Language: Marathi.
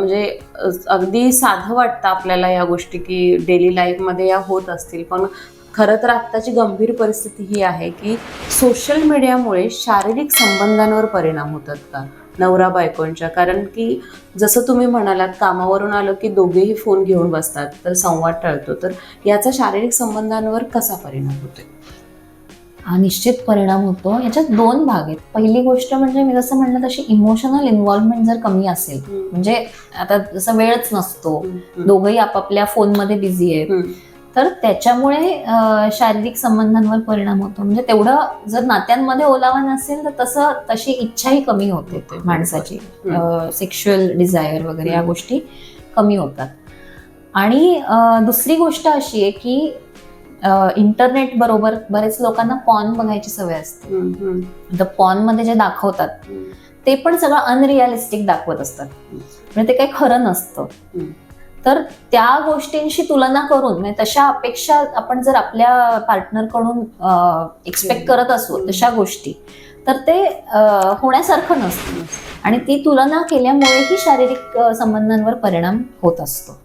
म्हणजे अगदी साधं वाटतं आपल्याला या गोष्टी की डेली लाईफमध्ये या होत असतील, पण खरं तर आत्ताची गंभीर परिस्थिती ही आहे की सोशल मीडियामुळे शारीरिक संबंधांवर परिणाम होतात का नवरा बायकोंच्या? कारण की जसं तुम्ही म्हणालात, कामावरून आलं की दोघेही फोन घेऊन बसतात, तर संवाद टळतो. तर याचा शारीरिक संबंधांवर कसा परिणाम होतो? हा निश्चित परिणाम होतो. याच्यात दोन भाग आहेत. पहिली गोष्ट म्हणजे मी जसं म्हणलं तशी इमोशनल इन्व्हॉल्वमेंट जर कमी असेल, म्हणजे आता जसं वेळच नसतो, दोघंही आपापल्या फोनमध्ये बिझी आहेत, तर त्याच्यामुळे शारीरिक संबंधांवर परिणाम होतो. म्हणजे तेवढं जर नात्यांमध्ये ओलावा नसेल तर तशी इच्छाही कमी होते माणसाची, सेक्शुअल डिझायर वगैरे या गोष्टी कमी होतात. आणि दुसरी गोष्ट अशी आहे की इंटरनेट बरोबर बरेच लोकांना पॉर्न बघायची सवय असते. तर पॉर्न मध्ये जे दाखवतात ते पण सगळं अनरिअलिस्टिक दाखवत असतात, म्हणजे ते काही खरं नसतं. तर त्या गोष्टींशी तुलना करून, म्हणजे तशा अपेक्षा आपण जर आपल्या पार्टनरकडून एक्सपेक्ट करत असू तशा गोष्टी, तर ते होण्यासारखं नसतं. आणि ती तुलना केल्यामुळेही शारीरिक संबंधांवर परिणाम होत असतो.